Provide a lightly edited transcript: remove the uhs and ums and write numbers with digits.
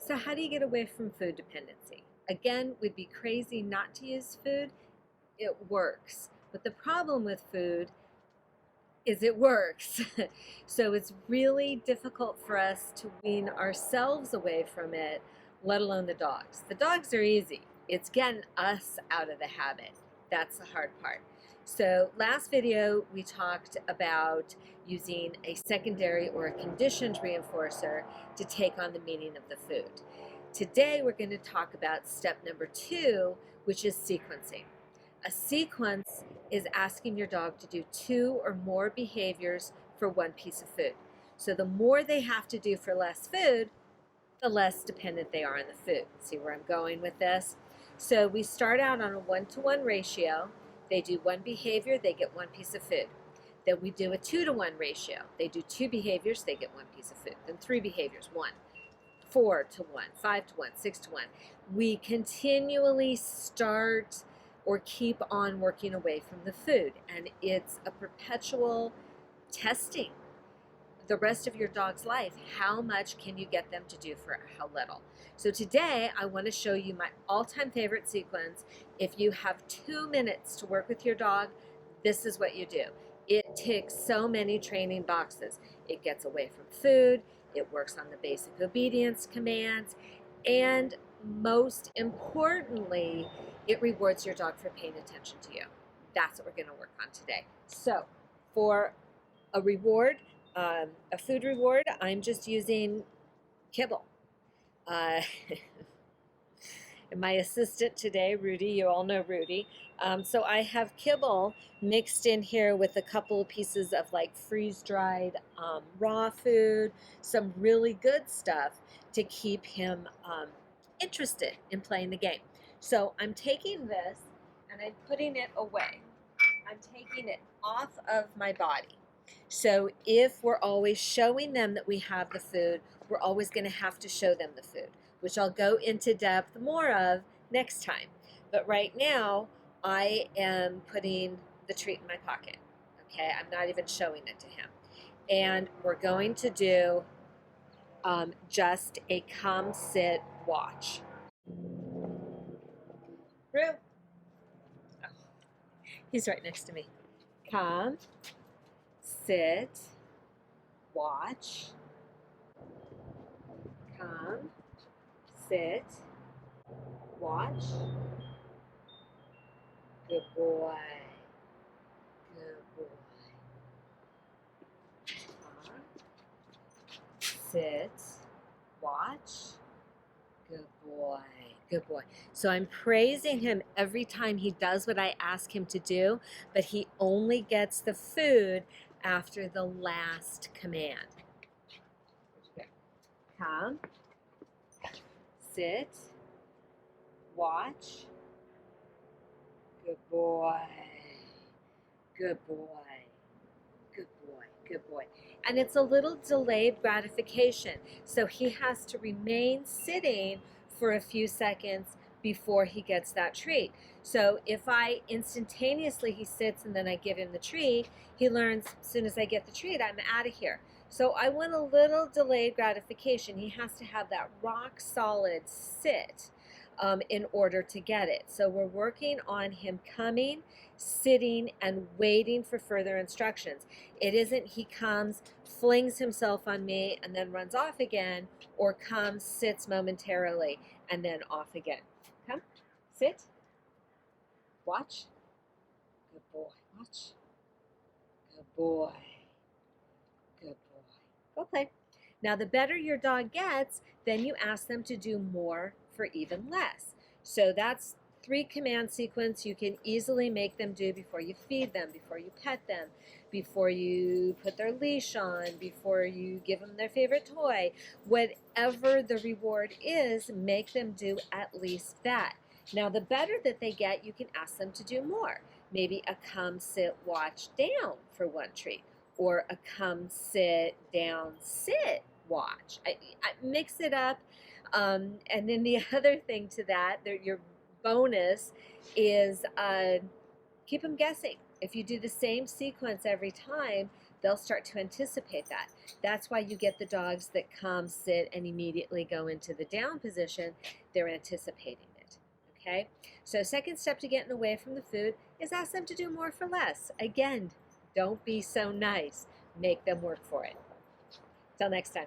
So how do you get away from food dependency? Again, we'd be crazy not to use food. It works. But the problem with food is it works. So it's really difficult for us to wean ourselves away from it, let alone the dogs. The dogs are easy. It's getting us out of the habit. That's the hard part. So last video we talked about using a secondary or a conditioned reinforcer to take on the meaning of the food. Today we're going to talk about step number 2, which is sequencing. A sequence is asking your dog to do 2 or more behaviors for one piece of food. So the more they have to do for less food, the less dependent they are on the food. See where I'm going with this? So we start out on a 1-to-1 ratio. They do 1 behavior, they get 1 piece of food. Then we do a 2-to-1 ratio. They do 2 behaviors, they get 1 piece of food. Then 3 behaviors, 1. 4-to-1, 5-to-1, 6-to-1. We continually start or keep on working away from the food, and it's a perpetual testing the rest of your dog's life. How much can you get them to do for how little? So today I want to show you my all-time favorite sequence. If you have 2 minutes to work with your dog, this is what you do. It ticks so many training boxes. It gets away from food, it works on the basic obedience commands, and most importantly, it rewards your dog for paying attention to you. That's what we're going to work on today. So for a reward, a food reward, I'm just using kibble. And my assistant today, Rudy, you all know Rudy. So I have kibble mixed in here with a couple of pieces of like freeze-dried raw food, some really good stuff to keep him interested in playing the game. So I'm taking this and I'm putting it away. I'm taking it off of my body. So if we're always showing them that we have the food, we're always going to have to show them the food, which I'll go into depth more of next time. But right now, I am putting the treat in my pocket. Okay, I'm not even showing it to him. And we're going to do just a come, sit, watch. Rue. Oh, he's right next to me. Come, sit, watch. Come, sit, watch. Good boy. Good boy. Come, sit, watch. Good boy. Good boy. So I'm praising him every time he does what I ask him to do, but he only gets the food after the last command. Come, sit, watch. Good boy. Good boy. Good boy. Good boy. And it's a little delayed gratification. So he has to remain sitting for a few seconds before he gets that treat. So if I instantaneously, he sits and then I give him the treat, he learns as soon as I get the treat, I'm out of here. So I want a little delayed gratification. He has to have that rock solid sit in order to get it. So we're working on him coming, sitting, and waiting for further instructions. It isn't he comes, flings himself on me, and then runs off again, or comes, sits momentarily, and then off again. Come, sit, watch. Good boy, watch. Good boy. Good boy. Go play. Now, the better your dog gets, then you ask them to do more for even less. So that's 3 command sequence you can easily make them do before you feed them, before you pet them, before you put their leash on, before you give them their favorite toy. Whatever the reward is, make them do at least that. Now, the better that they get, you can ask them to do more. Maybe a come, sit, watch, down for 1 treat, or a come, sit, down, sit, watch. I mix it up. And then the other thing to that, your bonus is keep them guessing. If you do the same sequence every time, they'll start to anticipate that. That's why you get the dogs that come, sit, and immediately go into the down position. They're anticipating it, okay? So second step to getting away from the food is ask them to do more for less. Again, don't be so nice. Make them work for it. Till next time.